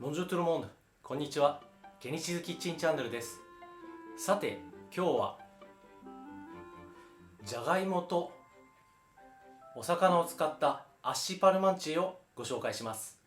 ボンジュールトゥルモンド、こんにちは。ケニチズキッチンチャンネルです。さて、今日はじゃがいもとお魚を使ったアッシパルマンチェをご紹介します。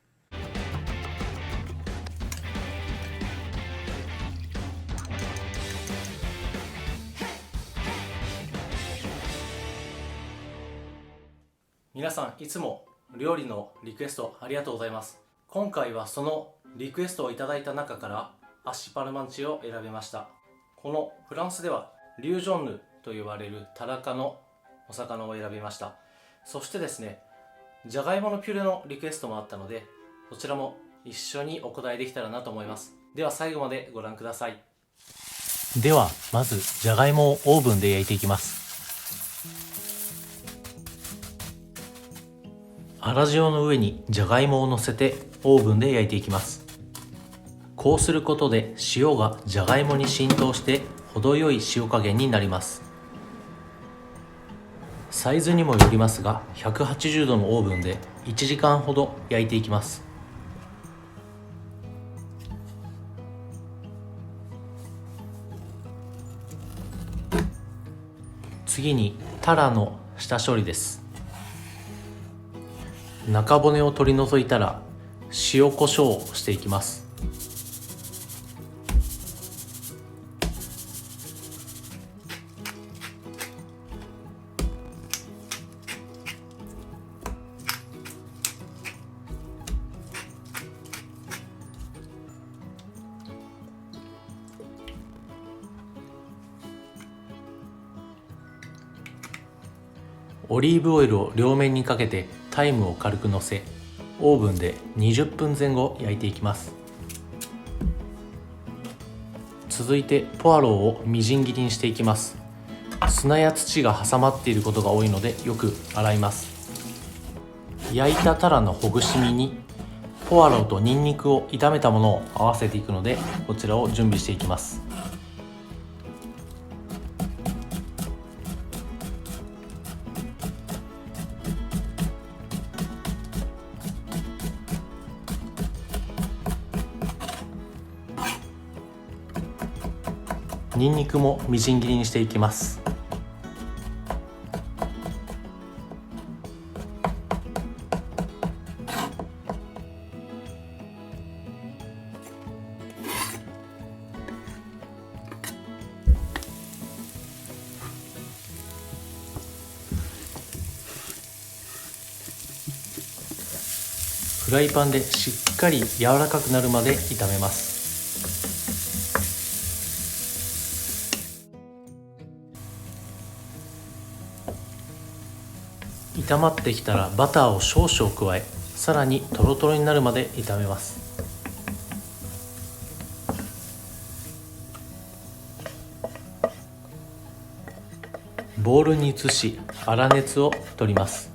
皆さん、いつも料理のリクエストありがとうございます。今回はそのリクエストをいただいた中からアッシパルマンチェを選びました。このフランスではリュージョンヌと呼ばれるタラ科のお魚を選びました。そしてですね、じゃがいものピュレのリクエストもあったので、そちらも一緒にお答えできたらなと思います。では最後までご覧ください。ではまずじゃがいもをオーブンで焼いていきます。粗塩の上にじゃがいもを乗せてオーブンで焼いていきます。こうすることで塩がじゃがいもに浸透して程よい塩加減になります。サイズにもよりますが、180度のオーブンで1時間ほど焼いていきます。次にタラの下処理です。中骨を取り除いたら塩コショウをしていきます。オリーブオイルを両面にかけてタイムを軽くのせ、オーブンで20分前後焼いていきます。続いてポアローをみじん切りにしていきます。砂や土が挟まっていることが多いのでよく洗います。焼いたタラのほぐし身にポアローとニンニクを炒めたものを合わせていくので、こちらを準備していきます。ニンニクもみじん切りにしていきます。フライパンでしっかり柔らかくなるまで炒めます。炒まってきたらバターを少々加え、さらにトロトロになるまで炒めます。ボウルに移し粗熱を取ります。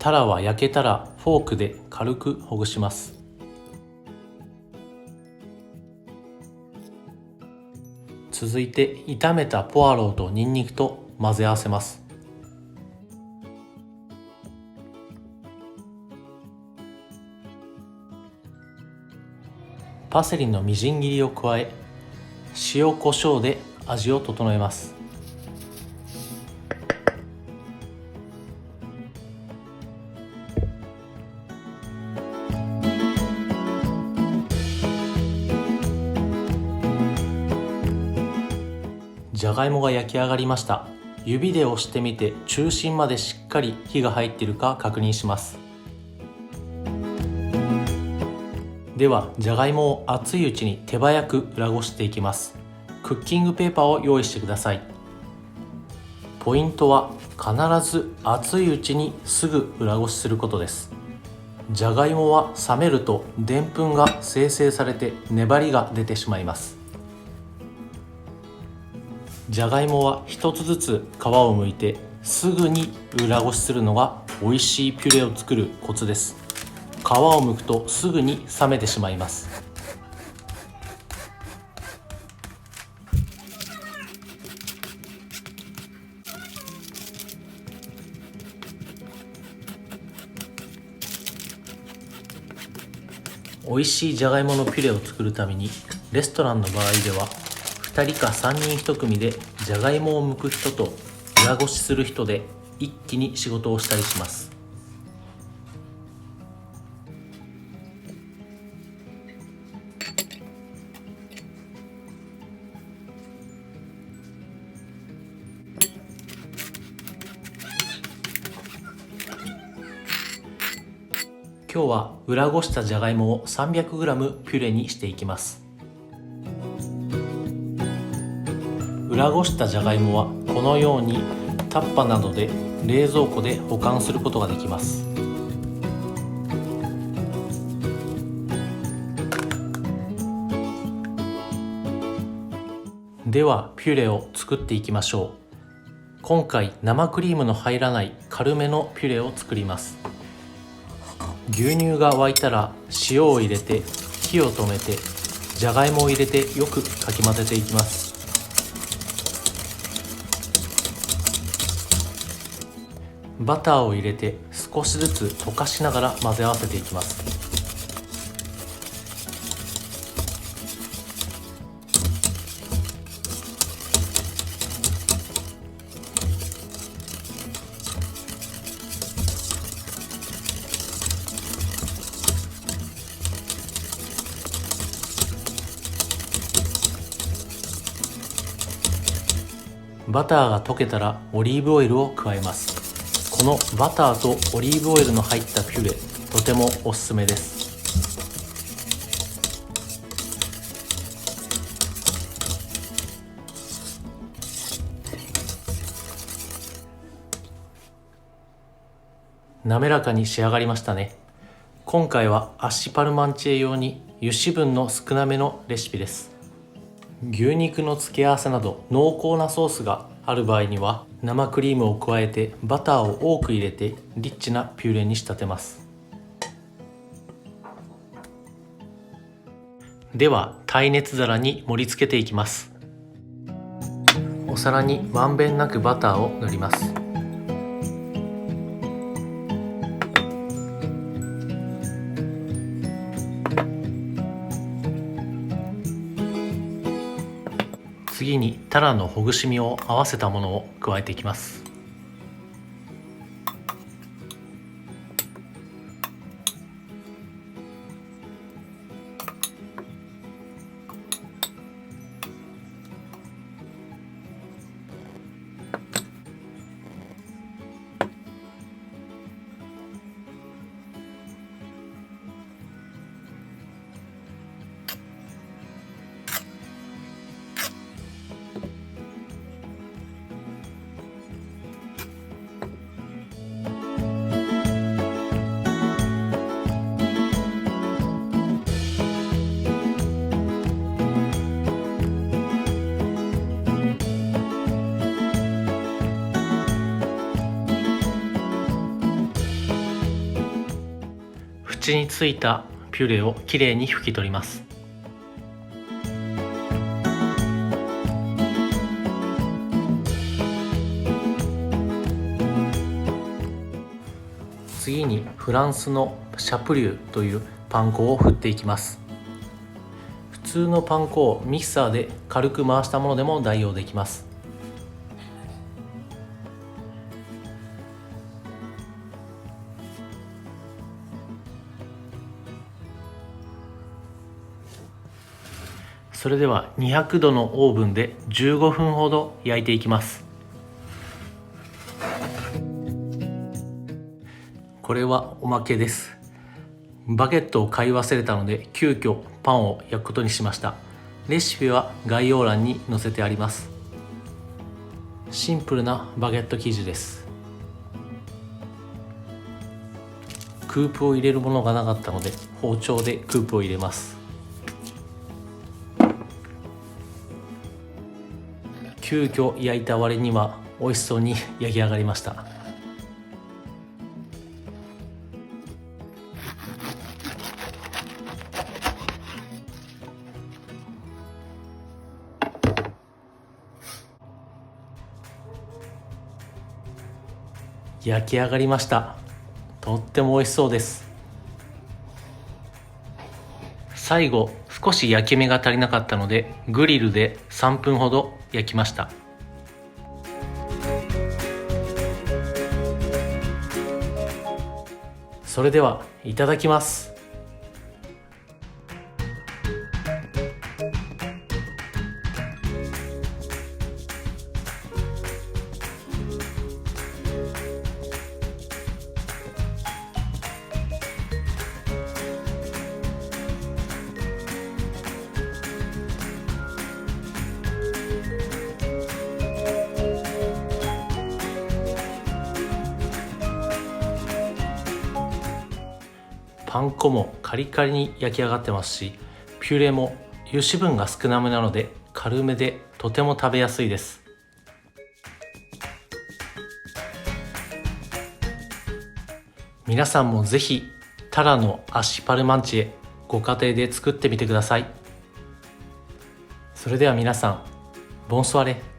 タラは焼けたらフォークで軽くほぐします。続いて炒めたポアローとニンニクと混ぜ合わせます。パセリのみじん切りを加え、塩コショウで味を整えます。じゃがいもが焼き上がりました。指で押してみて中心までしっかり火が入っているか確認します。ではじゃがいもを熱いうちに手早く裏ごしていきます。クッキングペーパーを用意してください。ポイントは必ず熱いうちにすぐ裏ごしすることです。じゃがいもは冷めるとでんぷんが生成されて粘りが出てしまいます。じゃがいもは一つずつ皮を剥いてすぐに裏ごしするのが美味しいピュレを作るコツです。皮を剥くとすぐに冷めてしまいます。美味しいじゃがいものピュレを作るために、レストランの場合では2人か3人1組でじゃがいもを剥く人と裏ごしする人で一気に仕事をしたりします。今日は裏ごしたじゃがいもを 300g ピュレにしていきます。裏ごしたじゃがいもはこのようにタッパなどで冷蔵庫で保管することができます。ではピュレを作っていきましょう。今回生クリームの入らない軽めのピュレを作ります。牛乳が沸いたら塩を入れて火を止めてじゃがいもを入れてよくかき混ぜていきます。バターを入れて少しずつ溶かしながら混ぜ合わせていきます。バターが溶けたらオリーブオイルを加えます。このバターとオリーブオイルの入ったピュレ、とてもおすすめです。滑らかに仕上がりましたね。今回はアッシュパルマンチェ用に油脂分の少なめのレシピです。牛肉の付け合わせなど濃厚なソースがある場合には生クリームを加えてバターを多く入れてリッチなピュレに仕立てます。では耐熱皿に盛り付けていきます。お皿にまんべんなくバターを塗ります。次にタラのほぐし身を合わせたものを加えていきます。縁についたピュレをきれいに拭き取ります。次にフランスのシャプリューというパン粉を振っていきます。普通のパン粉をミキサーで軽く回したものでも代用できます。それでは200度のオーブンで15分ほど焼いていきます。これはおまけです。バゲットを買い忘れたので急遽パンを焼くことにしました。レシピは概要欄に載せてあります。シンプルなバゲット生地です。クープを入れるものがなかったので包丁でクープを入れます。急遽焼いた割には美味しそうに焼き上がりました。焼き上がりました。とっても美味しそうです。最後少し焼き目が足りなかったのでグリルで3分ほど焼きました。それではいただきます。パン粉もカリカリに焼き上がってますし、ピュレも油脂分が少なめなので軽めでとても食べやすいです。皆さんもぜひタラのアッシパルマンチェご家庭で作ってみてください。それでは皆さん、ボンソワレ。